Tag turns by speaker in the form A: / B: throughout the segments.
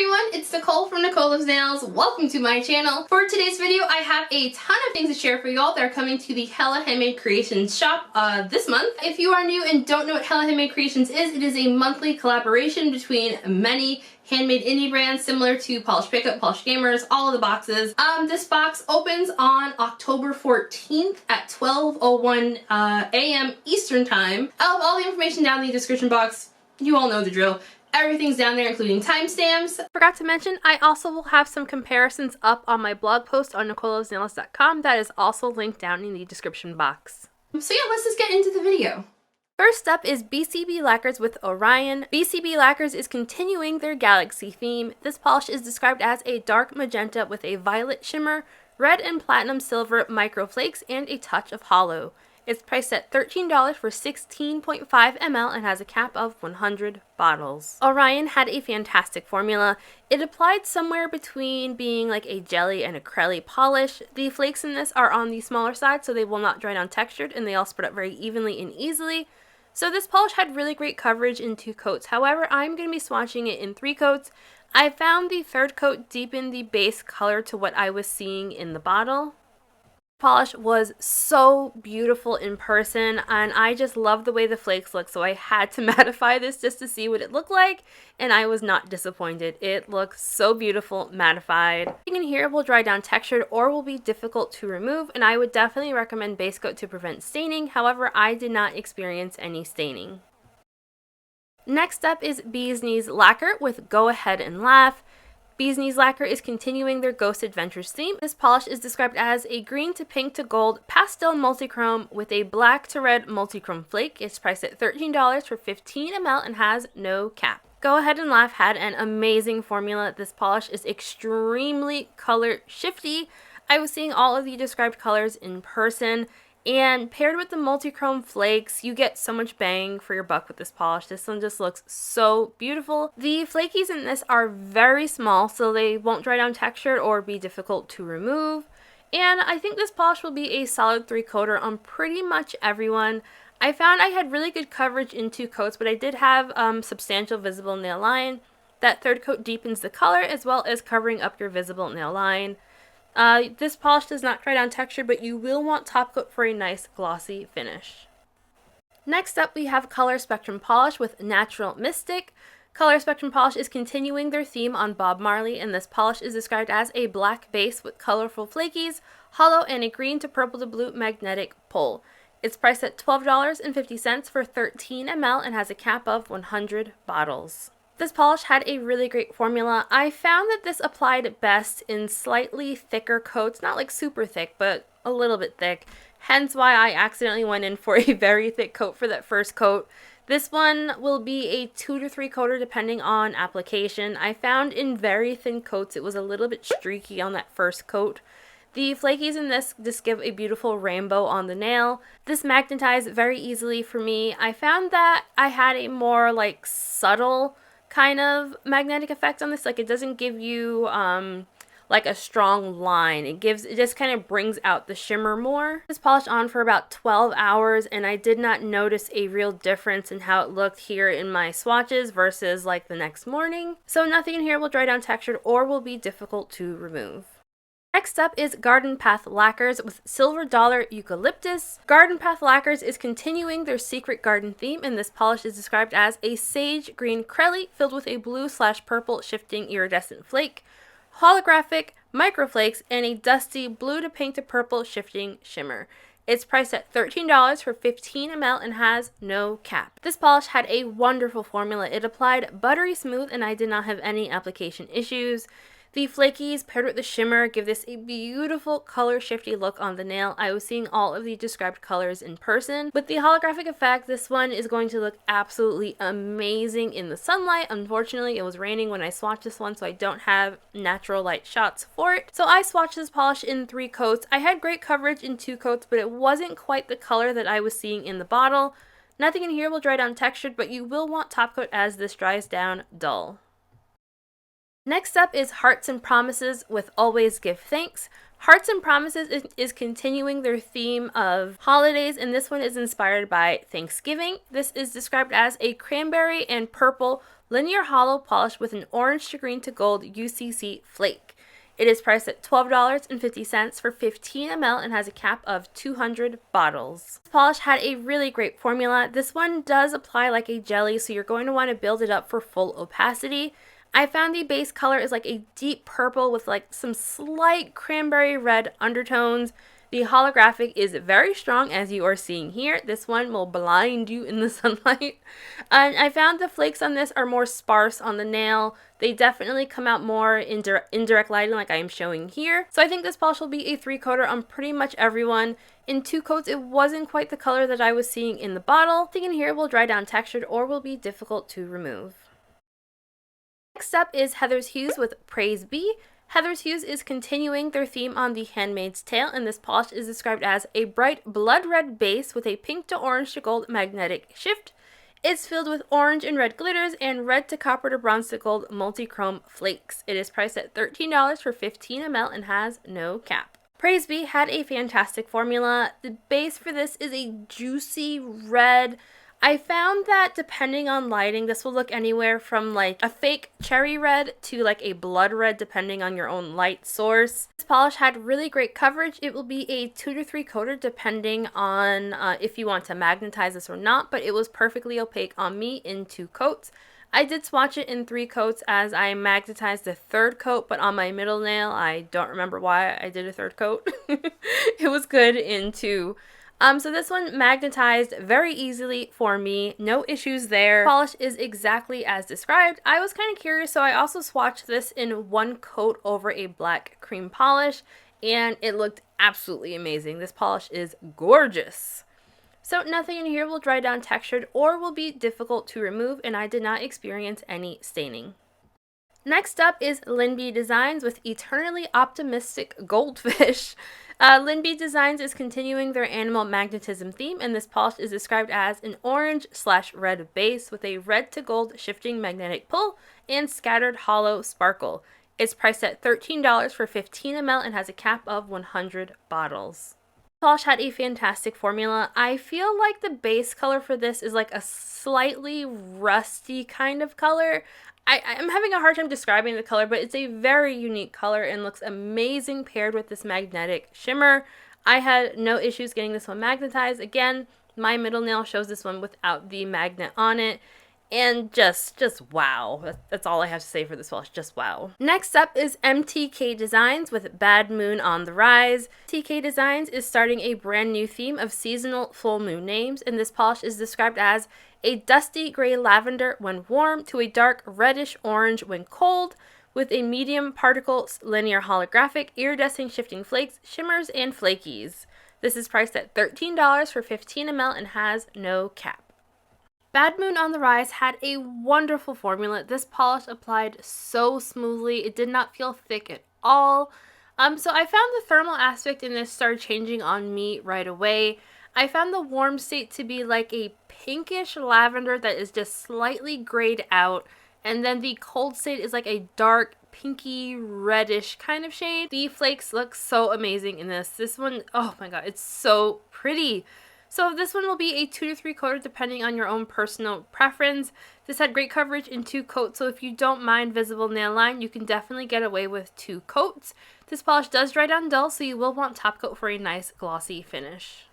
A: everyone, it's Nicole from Nicole Loves Nails. Welcome to my channel. For today's video, I have a ton of things to share for y'all that are coming to the Hella Handmade Creations shop this month. If you are new and don't know what Hella Handmade Creations is, it is a monthly collaboration between many handmade indie brands similar to Polish Pickup, Polish Gamers, all of the boxes. This box opens on October 14th at 12:01 a.m. Eastern Time. I'll have all the information down in the description box. You all know the drill. Everything's down there, including timestamps. Forgot to mention, I also will have some comparisons up on my blog post on NicoleLovesNails.com. That is also linked down in the description box. So yeah, let's just get into the video. First up is BCB Lacquers with Orion. BCB Lacquers is continuing their galaxy theme. This polish is described as a dark magenta with a violet shimmer, red and platinum silver microflakes, and a touch of hollow. It's priced at $13 for 16.5 ml and has a cap of 100 bottles. Orion had a fantastic formula. It applied somewhere between being like a jelly and a crelly polish. The flakes in this are on the smaller side, so they will not dry down textured, and they all spread up very evenly and easily. So this polish had really great coverage in 2 coats. However, I'm going to be swatching it in 3 coats. I found the 3rd coat deepened the base color to what I was seeing in the bottle. Polish was so beautiful in person, and I just love the way the flakes look, so I had to mattify this just to see what it looked like, and I was not disappointed. It looks so beautiful mattified. In here will dry down textured or will be difficult to remove, and I would definitely recommend base coat to prevent staining. However, I did not experience any staining. Next up is Bee's Knees Lacquer with Go Ahead and Laugh. Bee's Knees Lacquer is continuing their Ghost Adventures theme. This polish is described as a green to pink to gold pastel multichrome with a black to red multichrome flake. It's priced at $13 for 15 ml and has no cap. Go Ahead and Laugh had an amazing formula. This polish is extremely color shifty. I was seeing all of the described colors in person, and paired with the multichrome flakes, you get so much bang for your buck with this polish. This one just looks so beautiful. The flakies in this are very small, so they won't dry down textured or be difficult to remove. And I think this polish will be a solid 3-coater on pretty much everyone. I found I had really good coverage in 2 coats, but I did have substantial visible nail line. That 3rd coat deepens the color as well as covering up your visible nail line. This polish does not dry down texture, but you will want top coat for a nice glossy finish. Next up, we have Color Spectrum Polish with Natural Mystic. Color Spectrum Polish is continuing their theme on Bob Marley, and this polish is described as a black base with colorful flakies, hollow, and a green to purple to blue magnetic pull. It's priced at $12.50 for 13 ml and has a cap of 100 bottles. This polish had a really great formula. I found that this applied best in slightly thicker coats, not like super thick, but a little bit thick. Hence why I accidentally went in for a very thick coat for that 1st coat. This one will be a 2 to 3 coater depending on application. I found in very thin coats it was a little bit streaky on that 1st coat. The flakies in this just give a beautiful rainbow on the nail. This magnetized very easily for me. I found that I had a more like subtle kind of magnetic effect on this. Like, it doesn't give you like a strong line. It just kind of brings out the shimmer more. This polish on for about 12 hours, and I did not notice a real difference in how it looked here in my swatches versus like the next morning. So nothing in here will dry down textured or will be difficult to remove. Next up is Garden Path Lacquers with Silver Dollar Eucalyptus. Garden Path Lacquers is continuing their secret garden theme, and this polish is described as a sage green crelly filled with a blue/purple shifting iridescent flake, holographic microflakes, and a dusty blue to pink to purple shifting shimmer. It's priced at $13 for 15 ml and has no cap. This polish had a wonderful formula. It applied buttery smooth, and I did not have any application issues. The flakies paired with the shimmer give this a beautiful color shifty look on the nail. I was seeing all of the described colors in person. With the holographic effect, this one is going to look absolutely amazing in the sunlight. Unfortunately, it was raining when I swatched this one, so I don't have natural light shots for it. So I swatched this polish in 3 coats. I had great coverage in 2 coats, but it wasn't quite the color that I was seeing in the bottle. Nothing in here will dry down textured, but you will want top coat as this dries down dull. Next up is Hearts and Promises with Always Give Thanks. Hearts and Promises is continuing their theme of holidays, and this one is inspired by Thanksgiving. This is described as a cranberry and purple linear hollow polish with an orange to green to gold UCC flake. It is priced at $12.50 for 15 ml and has a cap of 200 bottles. This polish had a really great formula. This one does apply like a jelly, so you're going to want to build it up for full opacity. I found the base color is like a deep purple with like some slight cranberry red undertones. The holographic is very strong, as you are seeing here. This one will blind you in the sunlight. And I found the flakes on this are more sparse on the nail. They definitely come out more in indirect lighting like I am showing here. So I think this polish will be a 3-coater on pretty much everyone. In 2 coats, it wasn't quite the color that I was seeing in the bottle. I think in here will dry down textured or will be difficult to remove. Next up is Heather's Hues with Praise Be. Heather's Hues is continuing their theme on the Handmaid's Tale, and this polish is described as a bright blood red base with a pink to orange to gold magnetic shift. It's filled with orange and red glitters and red to copper to bronze to gold multi-chrome flakes. It is priced at $13 for 15 ml and has no cap. Praise Be had a fantastic formula. The base for this is a juicy red. I found that depending on lighting, this will look anywhere from like a fake cherry red to like a blood red depending on your own light source. This polish had really great coverage. It will be a 2 to 3 coater depending on if you want to magnetize this or not, but it was perfectly opaque on me in 2 coats. I did swatch it in 3 coats as I magnetized the 3rd coat, but on my middle nail, I don't remember why I did a 3rd coat. It was good in 2. So this one magnetized very easily for me, no issues there. Polish is exactly as described. I was kind of curious, so I also swatched this in 1 coat over a black cream polish, and it looked absolutely amazing. This polish is gorgeous. So nothing in here will dry down textured or will be difficult to remove, and I did not experience any staining. Next up is LynB Designs with Eternally Optimistic Goldfish. LynB Designs is continuing their animal magnetism theme, and this polish is described as an orange/red base with a red to gold shifting magnetic pull and scattered hollow sparkle. It's priced at $13 for 15 ml and has a cap of 100 bottles. This polish had a fantastic formula. I feel like the base color for this is like a slightly rusty kind of color. I'm having a hard time describing the color, but it's a very unique color and looks amazing paired with this magnetic shimmer. I had no issues getting this one magnetized. Again, my middle nail shows this one without the magnet on it. And just wow. That's all I have to say for this polish. Just wow. Next up is MTK Designs with Bad Moon on the Rise. MTK Designs is starting a brand new theme of seasonal full moon names, and this polish is described as a dusty gray lavender when warm to a dark reddish orange when cold, with a medium particles linear holographic, iridescent shifting flakes, shimmers, and flakies. This is priced at $13 for 15 ml and has no cap. Bad Moon on the Rise had a wonderful formula. This polish applied so smoothly. It did not feel thick at all. So I found the thermal aspect in this started changing on me right away. I found the warm state to be like a pinkish lavender that is just slightly grayed out. And then the cold state is like a dark pinky reddish kind of shade. The flakes look so amazing in this. This one, oh my god, it's so pretty. So this one will be a 2 to 3 coater depending on your own personal preference. This had great coverage in 2 coats, so if you don't mind visible nail line, you can definitely get away with 2 coats. This polish does dry down dull, so you will want top coat for a nice glossy finish.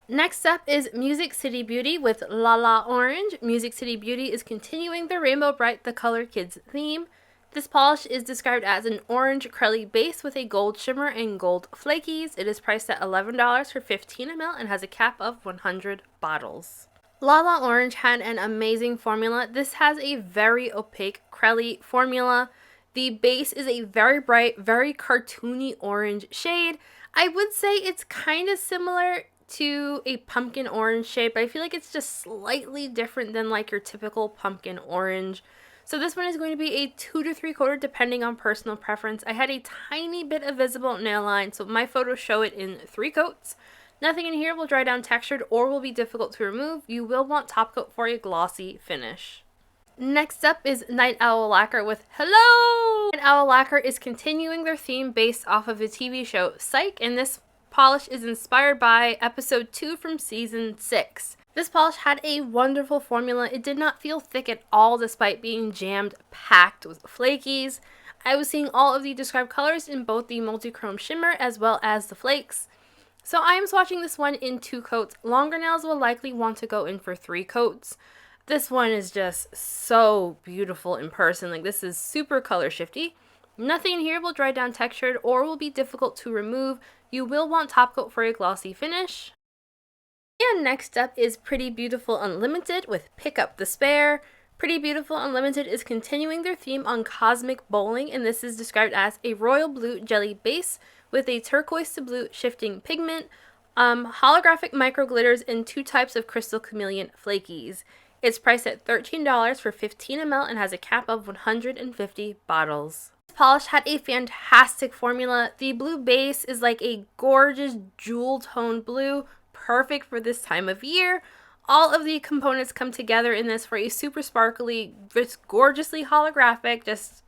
A: Next up is Music City Beauty with La La Orange. Music City Beauty is continuing the Rainbow Bright The Color Kids theme. This polish is described as an orange crelly base with a gold shimmer and gold flakies. It is priced at $11 for 15 ml and has a cap of 100 bottles. La La Orange had an amazing formula. This has a very opaque crelly formula. The base is a very bright, very cartoony orange shade. I would say it's kind of similar to a pumpkin orange shade, but I feel like it's just slightly different than like your typical pumpkin orange. So this one is going to be a 2 to 3 coater depending on personal preference. I had a tiny bit of visible nail line, so my photos show it in 3 coats. Nothing in here will dry down textured or will be difficult to remove. You will want top coat for a glossy finish. Next up is Night Owl Lacquer with Hello! And Owl Lacquer is continuing their theme based off of the TV show Psych, and this polish is inspired by episode 2 from season 6. This polish had a wonderful formula. It did not feel thick at all despite being jammed packed with flakies. I was seeing all of the described colors in both the multi-chrome shimmer as well as the flakes. So I am swatching this one in 2 coats. Longer nails will likely want to go in for 3 coats. This one is just so beautiful in person. Like, this is super color shifty. Nothing in here will dry down textured or will be difficult to remove. You will want top coat for a glossy finish. And next up is Pretty Beautiful Unlimited with Pick Up the Spare. Pretty Beautiful Unlimited is continuing their theme on cosmic bowling, and this is described as a royal blue jelly base with a turquoise to blue shifting pigment, holographic micro glitters, and 2 types of crystal chameleon flakies. It's priced at $13 for 15 ml and has a cap of 150 bottles. This polish had a fantastic formula. The blue base is like a gorgeous jewel tone blue, perfect for this time of year. All of the components come together in this for a super sparkly, just gorgeously holographic, just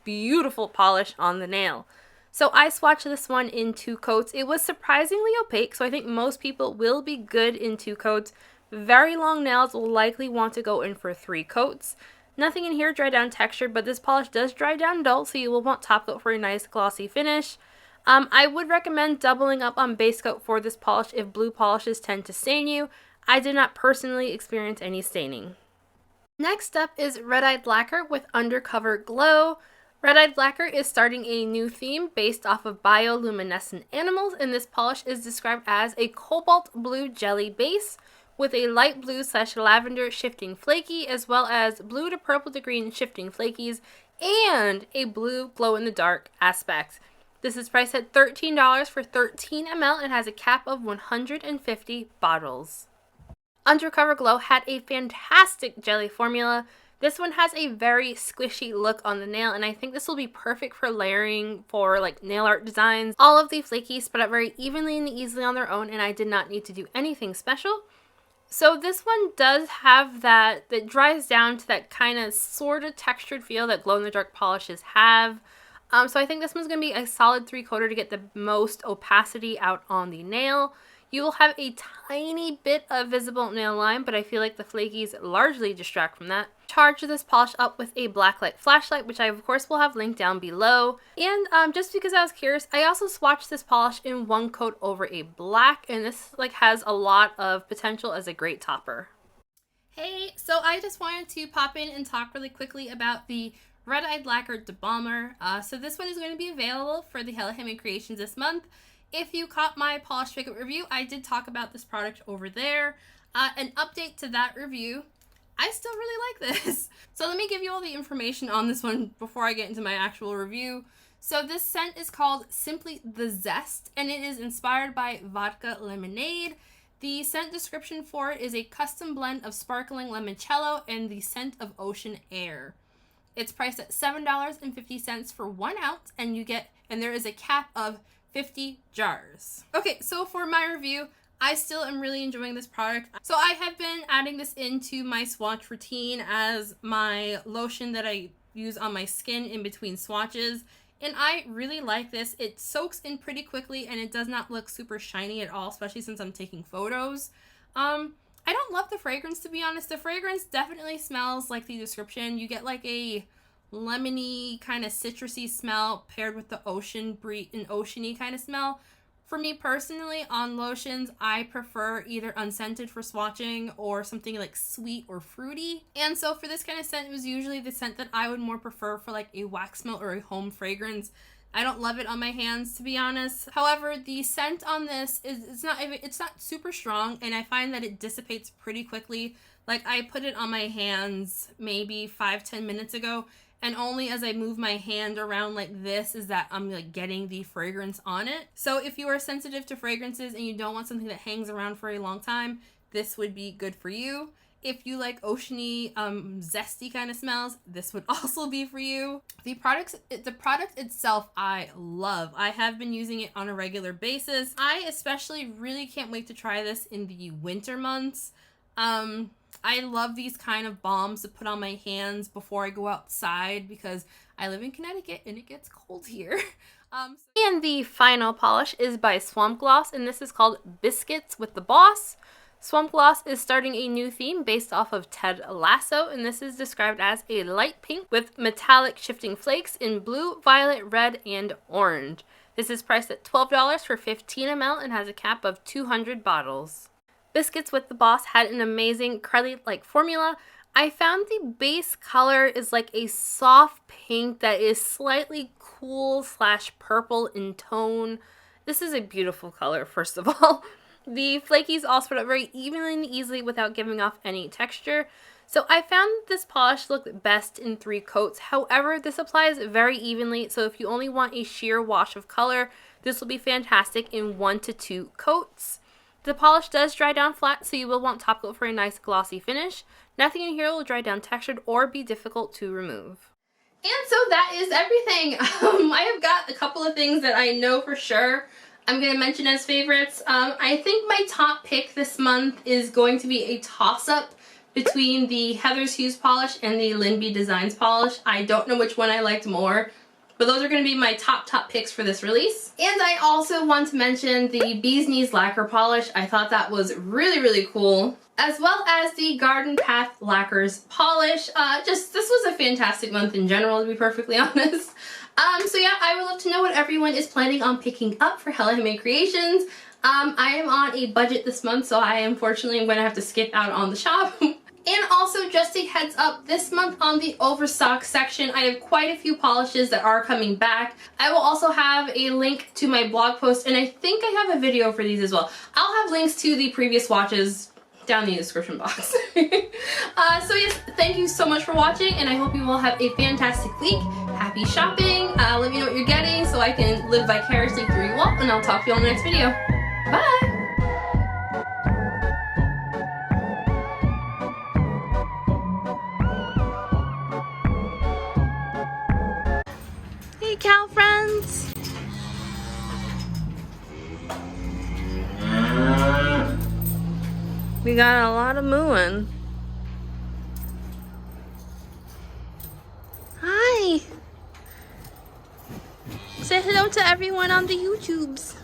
A: beautiful polish on the nail. So I swatched this one in 2 coats. It was surprisingly opaque, so I think most people will be good in 2 coats. Very long nails will likely want to go in for 3 coats. Nothing in here dry down textured, but this polish does dry down dull, so you will want top coat for a nice glossy finish. I would recommend doubling up on base coat for this polish if blue polishes tend to stain you. I did not personally experience any staining. Next up is Eyed Lacquer with Undercover Glow. Eyed Lacquer is starting a new theme based off of bioluminescent animals, and this polish is described as a cobalt blue jelly base with a light blue / lavender shifting flaky, as well as blue to purple to green shifting flakies, and a blue glow-in-the-dark aspect. This is priced at $13 for 13 ml and has a cap of 150 bottles. Undercover Glow had a fantastic jelly formula. This one has a very squishy look on the nail, and I think this will be perfect for layering for like nail art designs. All of the flakies spread out very evenly and easily on their own, and I did not need to do anything special. So this one does have that dries down to that kind of sort of textured feel that glow-in-the-dark polishes have. So I think this one's going to be a solid 3-coater to get the most opacity out on the nail. You will have a tiny bit of visible nail line, but I feel like the flakies largely distract from that. Charge this polish up with a blacklight flashlight, which I of course will have linked down below. And just because I was curious, I also swatched this polish in 1 coat over a black, and this like has a lot of potential as a great topper. Hey, so I just wanted to pop in and talk really quickly about the Eyed Lacquer de Balmer. So this one is going to be available for the Handmade creations this month. If you caught my polish makeup review, I did talk about this product over there. An update to that review, I still really like this. So let me give you all the information on this one before I get into my actual review. So this scent is called Simply the Zest, and it is inspired by vodka lemonade. The scent description for it is a custom blend of sparkling limoncello and the scent of ocean air. It's priced at $7.50 for 1 ounce, and there is a cap of 50 jars. Okay, so for my review, I still am really enjoying this product. So I have been adding this into my swatch routine as my lotion that I use on my skin in between swatches, and I really like this. It soaks in pretty quickly and it does not look super shiny at all, especially since I'm taking photos. I don't love the fragrance, to be honest. The fragrance definitely smells like the description. You get like a lemony kind of citrusy smell paired with the oceany kind of smell. For me personally, on lotions, I prefer either unscented for swatching or something like sweet or fruity. And so for this kind of scent, it was usually the scent that I would more prefer for like a wax melt or a home fragrance. I don't love it on my hands, to be honest. However, the scent on this it's not super strong, and I find that it dissipates pretty quickly. Like, I put it on my hands maybe 5-10 minutes ago, and only as I move my hand around like this is that I'm like getting the fragrance on it. So if you are sensitive to fragrances and you don't want something that hangs around for a long time, this would be good for you. If you like oceany, zesty kind of smells, this would also be for you. The product itself, I love. I have been using it on a regular basis. I especially really can't wait to try this in the winter months. I love these kind of balms to put on my hands before I go outside because I live in Connecticut and it gets cold here. And the final polish is by Swamp Gloss, and this is called Biscuits with the Boss. Swamp Gloss is starting a new theme based off of Ted Lasso, and this is described as a light pink with metallic shifting flakes in blue, violet, red, and orange. This is priced at $12 for 15 ml and has a cap of 200 bottles. Biscuits with the Boss had an amazing cruddy-like formula. I found the base color is like a soft pink that is slightly cool / purple in tone. This is a beautiful color, first of all. The flakies all spread out very evenly and easily without giving off any texture. So I found this polish looked best in 3 coats. However, this applies very evenly, so if you only want a sheer wash of color, this will be fantastic in 1 to 2 coats. The polish does dry down flat, so you will want top coat for a nice glossy finish. Nothing in here will dry down textured or be difficult to remove. And so that is everything. I have got a couple of things that I know for sure I'm going to mention as favorites. I think my top pick this month is going to be a toss-up between the Heather's Hues polish and the LynB Designs polish. I don't know which one I liked more, but those are going to be my top picks for this release. And I also want to mention the Bee's Knees Lacquer polish. I thought that was really cool. As well as the Garden Path Lacquers polish. This was a fantastic month in general, to be perfectly honest. So yeah, I would love to know what everyone is planning on picking up for Hella Handmade Creations. I am on a budget this month, so I unfortunately am going to have to skip out on the shop. And also, just a heads up, this month on the overstock section, I have quite a few polishes that are coming back. I will also have a link to my blog post, and I think I have a video for these as well. I'll have links to the previous swatches down in the description box. So yes, thank you so much for watching, and I hope you all have a fantastic week. Happy shopping. Let me know what you're getting so I can live vicariously through you all, and I'll talk to you all in the next video. Bye! Hey, cow friends! We got a lot of mooing. Hi! Say hello to everyone on the YouTubes.